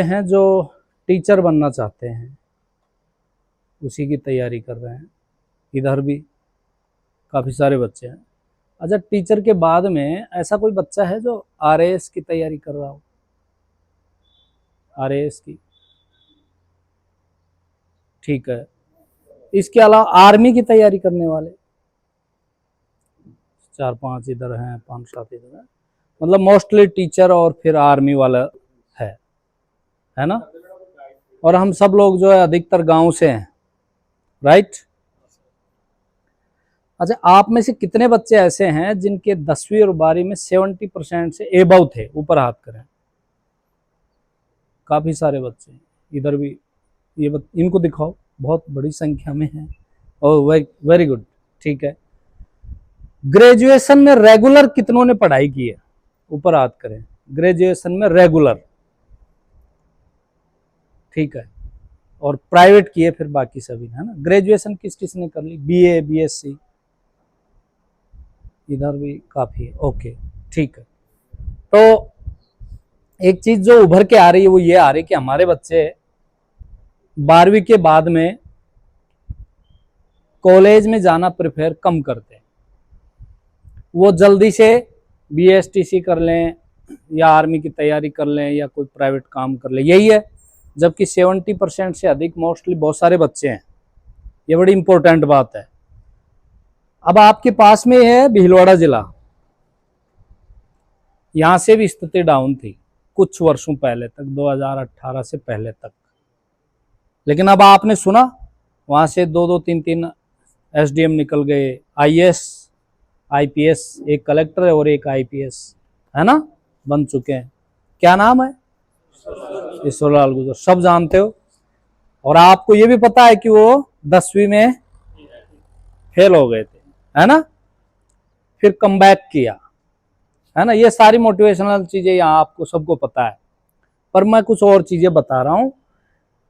हैं जो टीचर बनना चाहते हैं, उसी की तैयारी कर रहे हैं। इधर भी काफ़ी सारे बच्चे हैं। अच्छा, टीचर के बाद में ऐसा कोई बच्चा है जो आरएएस की तैयारी कर रहा हो? आरएएस की, ठीक है। इसके अलावा आर्मी की तैयारी करने वाले 4-5 इधर हैं, 5-7 इधर हैं। मतलब मोस्टली टीचर और फिर आर्मी वाला है ना। और हम सब लोग जो है अधिकतर गांव से हैं, राइट। अच्छा, आप में से कितने बच्चे ऐसे हैं जिनके 10वीं और 12वीं में 70% से एबव थे? ऊपर हाथ करें। काफी सारे बच्चे हैं। इधर भी इनको दिखाओ, बहुत बड़ी संख्या में है। ओह, वेरी गुड, ठीक है। ग्रेजुएशन में रेगुलर कितनों ने पढ़ाई की है? ऊपर हाथ करें। ग्रेजुएशन में रेगुलर, ठीक है। और प्राइवेट किए फिर बाकी सभी, है ना। ग्रेजुएशन किस किस ने कर ली? बीए, बीएससी, इधर भी काफी है। ओके, ठीक है। तो एक चीज जो उभर के आ रही है वो ये आ रही है कि हमारे बच्चे 12वीं के बाद में कॉलेज में जाना प्रेफर कम करते हैं। वो जल्दी से बीएसटीसी कर लें या आर्मी की तैयारी कर लें या कोई प्राइवेट काम कर लें, यही है। जबकि 70% से अधिक मोस्टली बहुत सारे बच्चे हैं। ये बड़ी इंपॉर्टेंट बात है। अब आपके पास में है भीलवाड़ा जिला, यहां से भी स्थिति डाउन थी कुछ वर्षों पहले तक, 2018 से पहले तक। लेकिन अब आपने सुना वहां से 2-2, 3-3 एसडीएम निकल गए, आईएएस, आईपीएस, एक कलेक्टर है और एक आईपीएस, है ना, बन चुके हैं। क्या नाम है? ईश्वरलाल गुर्जर, सब जानते हो। और आपको ये भी पता है कि वो 10वीं में फेल हो गए थे, है ना, फिर कमबैक किया, है ना। ये सारी मोटिवेशनल चीजें यहाँ आपको सबको पता है। पर मैं कुछ और चीजें बता रहा हूं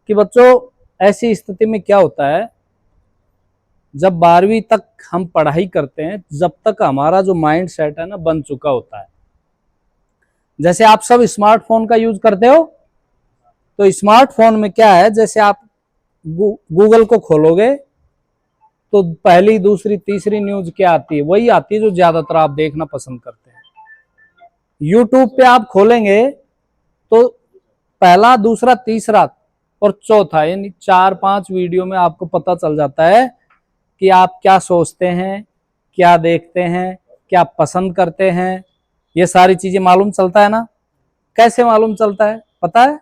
कि बच्चों, ऐसी स्थिति में क्या होता है, जब 12वीं तक हम पढ़ाई करते हैं, जब तक हमारा जो माइंड सेट है ना बन चुका होता है। जैसे आप सब स्मार्टफोन का यूज करते हो, तो स्मार्टफोन में क्या है, जैसे आप गूगल को खोलोगे तो पहली, दूसरी, तीसरी न्यूज क्या आती है? वही आती है जो ज्यादातर आप देखना पसंद करते हैं। यूट्यूब पे आप खोलेंगे तो पहला, दूसरा, तीसरा और चौथा, यानी 4-5 वीडियो में आपको पता चल जाता है कि आप क्या सोचते हैं, क्या देखते हैं, क्या पसंद करते हैं। ये सारी चीजें मालूम चलता है ना। कैसे मालूम चलता है पता है?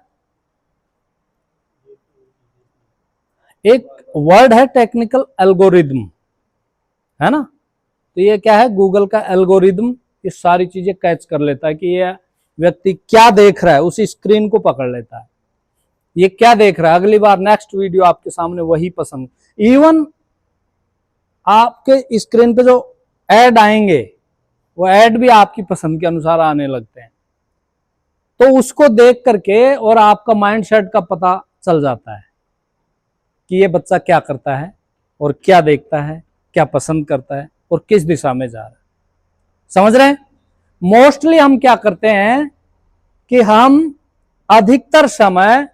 एक वर्ड है टेक्निकल एल्गोरिदम, है ना। तो ये क्या है? गूगल का एल्गोरिदम ये सारी चीजें कैच कर लेता है कि ये व्यक्ति क्या देख रहा है, उसी स्क्रीन को पकड़ लेता है। ये क्या देख रहा है, अगली बार नेक्स्ट वीडियो आपके सामने वही पसंद। इवन आपके स्क्रीन पे जो ऐड आएंगे, वो ऐड भी आपकी पसंद के अनुसार आने लगते हैं। तो उसको देख करके और आपका माइंड सेट का पता चल जाता है कि ये बच्चा क्या करता है और क्या देखता है, क्या पसंद करता है और किस दिशा में जा रहा है। समझ रहे हैं? मोस्टली हम क्या करते हैं कि हम अधिकतर समय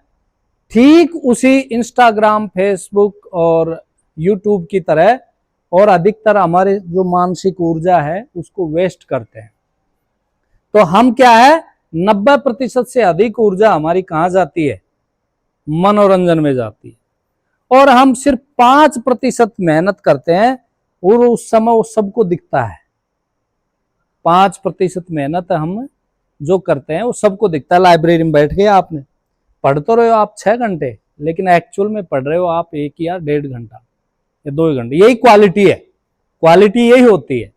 ठीक उसी इंस्टाग्राम, फेसबुक और यूट्यूब की तरह, और अधिकतर हमारे जो मानसिक ऊर्जा है उसको वेस्ट करते हैं। तो हम क्या है, 90% से अधिक ऊर्जा हमारी कहां जाती है? मनोरंजन में जाती है। और हम सिर्फ 5% मेहनत करते हैं और उस समय वो सबको दिखता है। 5% मेहनत हम जो करते हैं वो सबको दिखता है। लाइब्रेरी में बैठ गए आपने, पढ़ तो रहे हो आप 6 घंटे, लेकिन एक्चुअल में पढ़ रहे हो आप 1 या 1.5 घंटा या 2 घंटे। यही क्वालिटी है, क्वालिटी यही होती है।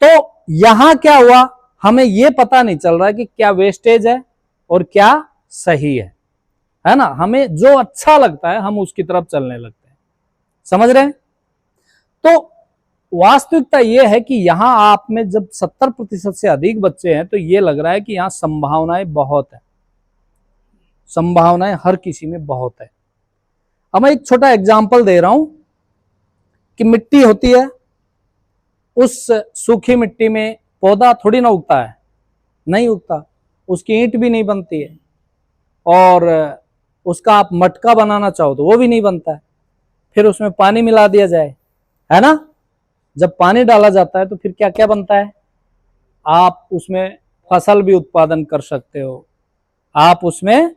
तो यहां क्या हुआ, हमें यह पता नहीं चल रहा कि क्या वेस्टेज है और क्या सही है ना। हमें जो अच्छा लगता है हम उसकी तरफ चलने लगते हैं। समझ रहे हैं? तो वास्तविकता यह है कि यहां आप में जब 70% से अधिक बच्चे हैं, तो यह लग रहा है कि यहां संभावनाएं बहुत है, संभावनाएं हर किसी में बहुत है। अब मैं एक छोटा एग्जांपल दे रहा हूं कि मिट्टी होती है, उस सूखी मिट्टी में पौधा थोड़ी ना उगता है, नहीं उगता, उसकी ईंट भी नहीं बनती है। और उसका आप मटका बनाना चाहो तो वो भी नहीं बनता है। फिर उसमें पानी मिला दिया जाए, है ना। जब पानी डाला जाता है तो फिर क्या क्या बनता है, आप उसमें फसल भी उत्पादन कर सकते हो, आप उसमें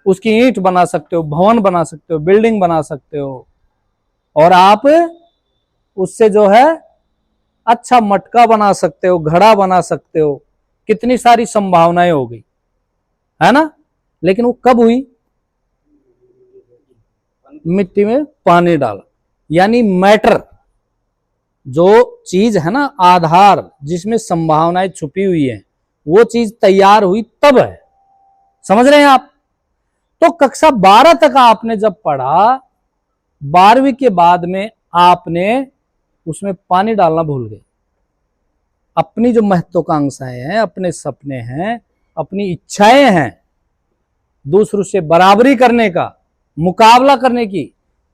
उसकी ईंट बना सकते हो, भवन बना सकते हो, बिल्डिंग बना सकते हो, और आप उससे जो है अच्छा मटका बना सकते हो, घड़ा बना सकते हो। कितनी सारी संभावनाएं हो गई, है ना। लेकिन वो कब हुई, मिट्टी में पानी डाला, यानी मैटर, जो चीज है ना, आधार जिसमें संभावनाएं छुपी हुई है, वो चीज तैयार हुई तब है। समझ रहे हैं आप। तो कक्षा 12 तक आपने जब पढ़ा, 12वीं के बाद में आपने उसमें पानी डालना भूल गए। अपनी जो महत्वाकांक्षाएं हैं, अपने सपने हैं, अपनी इच्छाएं हैं, दूसरों से बराबरी करने का, मुकाबला करने की,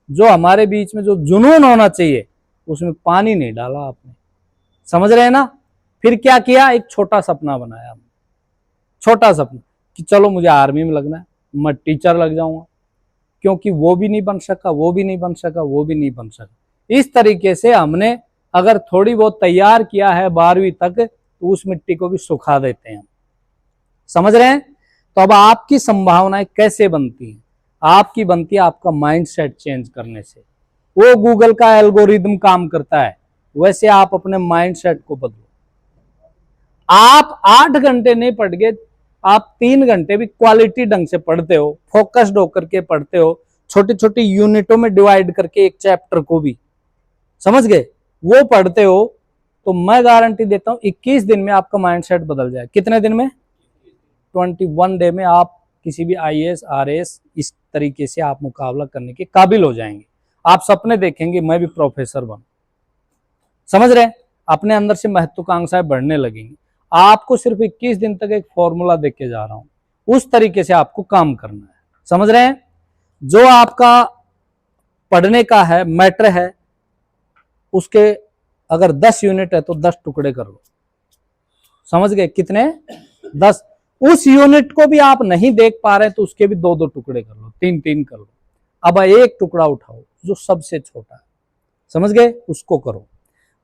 जो हमारे बीच में जो जुनून होना चाहिए, उसमें पानी नहीं डाला आपने। समझ रहे हैं ना। फिर क्या किया, एक छोटा सपना बनाया, छोटा सपना कि चलो मुझे आर्मी में लगना है, मैं टीचर लग जाऊंगा, क्योंकि वो भी नहीं बन सका, वो भी नहीं बन सका, वो भी नहीं बन सका। इस तरीके से हमने अगर थोड़ी बहुत तैयार किया है 12वीं तक, तो उस मिट्टी को भी सुखा देते हैं। समझ रहे हैं। तो अब आपकी संभावनाएं कैसे बनती हैं, आपकी बनती है आपका माइंडसेट चेंज करने से। वो गूगल का एल्गोरिदम काम करता है, वैसे आप अपने माइंडसेट को बदलो। आप 8 घंटे नहीं पढ़ गए, आप 3 घंटे भी क्वालिटी ढंग से पढ़ते हो, फोकस्ड होकर के पढ़ते हो, छोटी छोटी यूनिटों में डिवाइड करके एक चैप्टर को भी, समझ गए, वो पढ़ते हो, तो मैं गारंटी देता हूं 21 दिन में आपका माइंडसेट बदल जाए। कितने दिन में, 21 डे में आप किसी भी IAS RAS इस तरीके से आप मुकाबला करने के काबिल हो जाएंगे। आप सपने देखेंगे मैं भी प्रोफेसर बनूं। समझ रहे हैं। अपने अंदर से महत्वाकांक्षाएं बढ़ने लगेंगी। आपको सिर्फ 21 दिन तक एक फॉर्मूला देख के जा रहा हूं, उस तरीके से आपको काम करना है। समझ रहे हैं। जो आपका पढ़ने का है, मैटर है, उसके अगर 10 यूनिट है तो 10 टुकड़े कर लो। समझ गए, कितने, 10। उस यूनिट को भी आप नहीं देख पा रहे तो उसके भी 2-2 टुकड़े कर लो, 3-3 कर लो। अब एक टुकड़ा उठाओ जो सबसे छोटा है, समझ गए, उसको करो।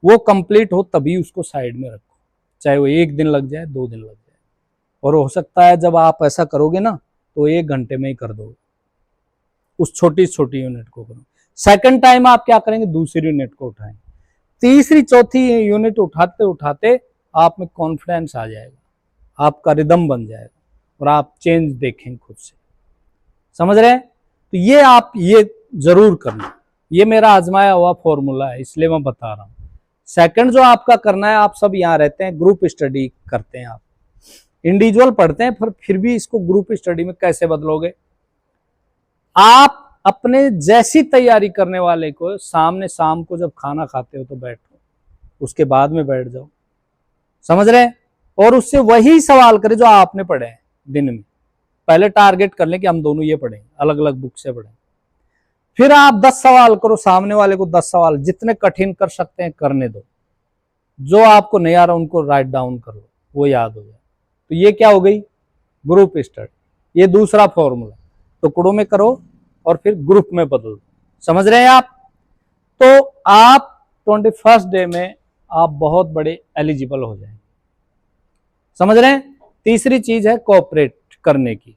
वो कंप्लीट हो तभी उसको साइड में रखो, चाहे वो 1 दिन लग जाए, 2 दिन लग जाए। और हो सकता है जब आप ऐसा करोगे ना, तो 1 घंटे में ही कर दोगे, उस छोटी छोटी यूनिट को करो। सेकंड टाइम आप क्या करेंगे, दूसरी यूनिट को उठाएंगे, तीसरी चौथी यूनिट उठाते उठाते आप में कॉन्फिडेंस आ जाएगा, आपका रिदम बन जाएगा, और आप चेंज देखेंगे खुद से। समझ रहे हैं। तो ये आप ये जरूर करना, ये मेरा आजमाया हुआ फॉर्मूला है, इसलिए मैं बता रहा हूं। सेकंड जो आपका करना है, आप सब यहाँ रहते हैं, ग्रुप स्टडी करते हैं, आप इंडिविजुअल पढ़ते हैं, पर फिर भी इसको ग्रुप स्टडी में कैसे बदलोगे। आप अपने जैसी तैयारी करने वाले को सामने, शाम को जब खाना खाते हो तो बैठो, उसके बाद में बैठ जाओ। समझ रहे हैं। और उससे वही सवाल करें जो आपने पढ़े हैं दिन में। पहले टारगेट कर लें कि हम दोनों ये पढ़ेंगे, अलग अलग बुक से पढ़ें। फिर आप 10 सवाल करो, सामने वाले को 10 सवाल, जितने कठिन कर सकते हैं करने दो, जो आपको नहीं आ रहा उनको राइट डाउन करो, वो याद हो जाए। तो ये क्या हो गई, ग्रुप स्टडी। ये दूसरा फॉर्मूला, टुकड़ों में करो और फिर ग्रुप में बदल दो। समझ रहे हैं आप। तो आप 21 डे में आप बहुत बड़े एलिजिबल हो जाएंगे। समझ रहे हैं। तीसरी चीज है कोऑपरेट करने की।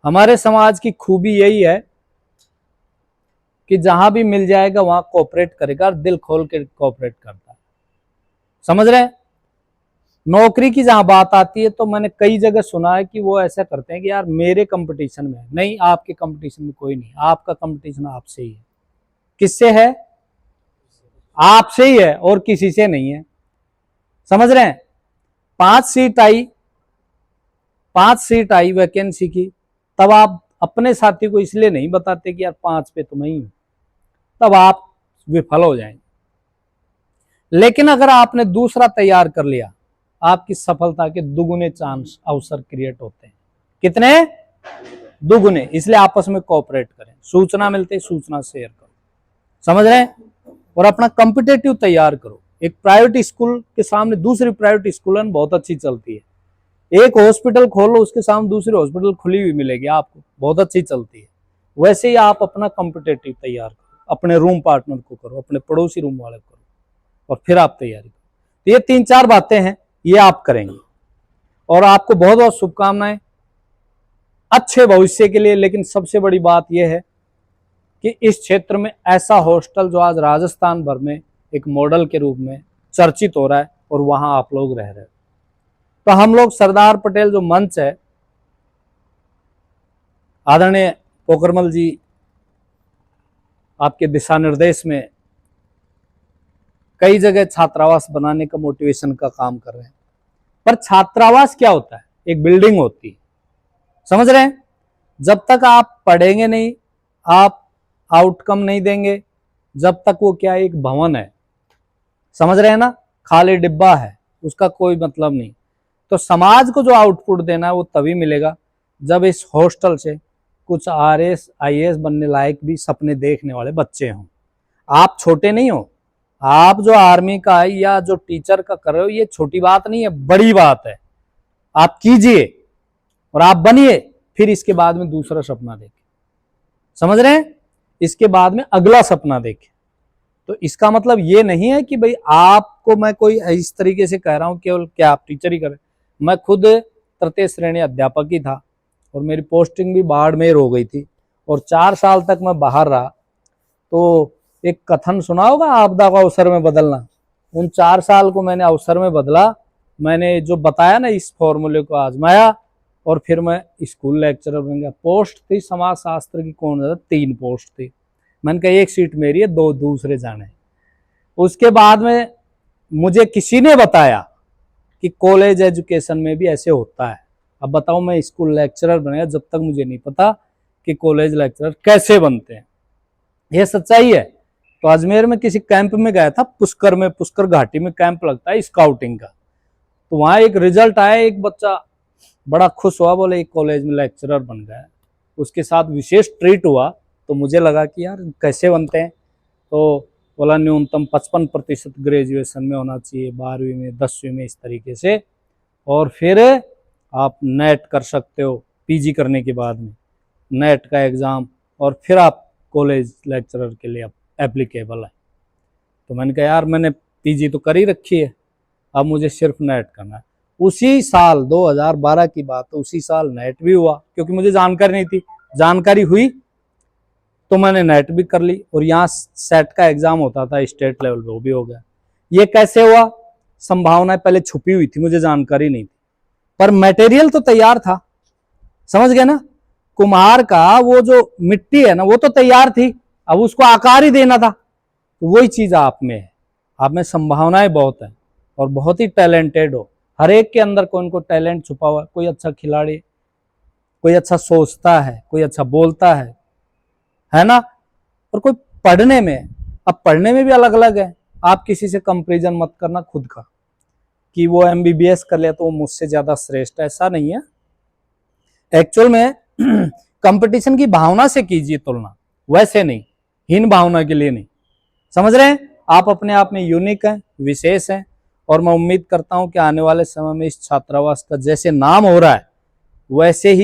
हमारे समाज की खूबी यही है कि जहां भी मिल जाएगा वहां कोऑपरेट करेगा, और दिल खोल के कोऑपरेट करता है। समझ रहे हैं। नौकरी की जहां बात आती है तो मैंने कई जगह सुना है कि वो ऐसा करते हैं कि यार मेरे कंपटीशन में, नहीं, आपके कंपटीशन में कोई नहीं, आपका कंपटीशन आपसे ही है। किससे है, आपसे ही है, और किसी से नहीं है। समझ रहे हैं। 5 सीट आई वैकेंसी की, तब आप अपने साथी को इसलिए नहीं बताते कि यार 5 पे तो मैं ही हूं, तब आप विफल हो जाएंगे। लेकिन अगर आपने दूसरा तैयार कर लिया, आपकी सफलता के दुगुने चांस, अवसर क्रिएट होते हैं। कितने, दुगुने। इसलिए आपस में कोऑपरेट करें, सूचना मिलते सूचना शेयर करो। समझ रहे हैं। और अपना कॉम्पिटेटिव तैयार करो। एक प्राइवेट स्कूल के सामने दूसरी प्राइवेट स्कूल बहुत अच्छी चलती है, एक हॉस्पिटल खोलो, उसके सामने दूसरी हॉस्पिटल खुली हुई मिलेगी आपको, बहुत अच्छी चलती है। वैसे ही आप अपना कॉम्पिटेटिव तैयार करो, अपने रूम पार्टनर को करो, अपने पड़ोसी रूम वाले को करो, और फिर आप तैयारी करो। तो ये 3-4 बातें हैं, ये आप करेंगे, और आपको बहुत बहुत शुभकामनाएं अच्छे भविष्य के लिए। लेकिन सबसे बड़ी बात यह है कि इस क्षेत्र में ऐसा हॉस्टल जो आज राजस्थान भर में एक मॉडल के रूप में चर्चित हो रहा है, और वहां आप लोग रह रहे हैं। तो हम लोग सरदार पटेल जो मंच है, आदरणीय पोखरमल जी आपके दिशा निर्देश में कई जगह छात्रावास बनाने का मोटिवेशन का काम कर रहे हैं। पर छात्रावास क्या होता है? एक बिल्डिंग होती है, समझ रहे हैं? जब तक आप पढ़ेंगे नहीं, आप आउटकम नहीं देंगे, जब तक वो क्या है, एक भवन है, समझ रहे हैं ना, खाली डिब्बा है, उसका कोई मतलब नहीं। तो समाज को जो आउटपुट देना है वो तभी मिलेगा जब इस हॉस्टल से कुछ RS IAS बनने लायक भी सपने देखने वाले बच्चे हों। आप छोटे नहीं हो, आप जो आर्मी का है या जो टीचर का कर रहे हो, ये छोटी बात नहीं है, बड़ी बात है। आप कीजिए और आप बनिए, फिर इसके बाद में दूसरा सपना देखें, समझ रहे हैं? इसके बाद में अगला सपना देखें। तो इसका मतलब ये नहीं है कि भाई आपको मैं कोई इस तरीके से कह रहा हूं केवल क्या आप टीचर ही करें। मैं खुद तृतीय श्रेणी अध्यापक ही था, और मेरी पोस्टिंग भी बाड़मेर हो गई थी, और 4 साल तक मैं बाहर रहा। तो एक कथन सुना होगा, आपदा को अवसर में बदलना। उन 4 साल को मैंने अवसर में बदला। मैंने जो बताया ना, इस फॉर्मूले को आजमाया, और फिर मैं स्कूल लेक्चरर बन गया। पोस्ट थी समाज शास्त्र की, कौन सा 3 पोस्ट थी। मैंने कहा 1 सीट मेरी है, 2 दूसरे जाने। उसके बाद में मुझे किसी ने बताया कि कॉलेज एजुकेशन में भी ऐसे होता है। अब बताओ, मैं स्कूल लेक्चरर बना जब तक मुझे नहीं पता कि कॉलेज लेक्चरर कैसे बनते हैं। ये सच्चाई है। तो अजमेर में किसी कैंप में गया था, पुष्कर में, पुष्कर घाटी में कैंप लगता है स्काउटिंग का। तो वहां एक रिजल्ट आया, एक बच्चा बड़ा खुश हुआ, बोले एक कॉलेज में लेक्चरर बन गया। उसके साथ विशेष ट्रीट हुआ, तो मुझे लगा कि यार कैसे बनते हैं। तो बोला न्यूनतम 55% ग्रेजुएशन में होना चाहिए, 12वीं में, 10वीं में, इस तरीके से, और फिर आप नेट कर सकते हो PG करने के बाद में, नेट का एग्ज़ाम, और फिर आप कॉलेज लेक्चरर के लिए एप्लीकेबल है। तो मैंने कहा यार मैंने PG तो कर ही रखी है, अब मुझे सिर्फ नेट करना है। उसी साल 2012 की बात है, उसी साल नेट भी हुआ, क्योंकि मुझे जानकारी नहीं थी। जानकारी हुई तो मैंने नेट भी कर ली, और यहाँ सेट का एग्जाम होता था स्टेट लेवल पे, वो भी हो गया। ये कैसे हुआ? संभावनाएं पहले छुपी हुई थी, मुझे जानकारी नहीं थी, पर मटेरियल तो तैयार था, समझ गए ना? कुम्हार का वो जो मिट्टी है ना, वो तो तैयार थी, अब उसको आकार ही देना था। तो वही चीज आप में है, आप में संभावनाएं बहुत है, और बहुत ही टैलेंटेड हो। हर एक के अंदर कोई को टैलेंट छुपा हुआ है। कोई अच्छा खिलाड़ी, कोई अच्छा सोचता है, कोई अच्छा बोलता है ना? और कोई पढ़ने में, अब पढ़ने में भी अलग अलग है। आप किसी से कंपैरिजन मत करना खुद का, कि वो MBBS कर लिया तो वो मुझसे ज्यादा श्रेष्ठ है, ऐसा नहीं है। एक्चुअल में कंपटीशन की भावना से कीजिए तुलना, वैसे नहीं, हीन भावना के लिए नहीं, समझ रहे हैं? आप अपने आप में यूनिक हैं, विशेष हैं, और मैं उम्मीद करता हूं कि आने वाले समय में इस छात्रावास का जैसे नाम हो रहा है, वैसे ही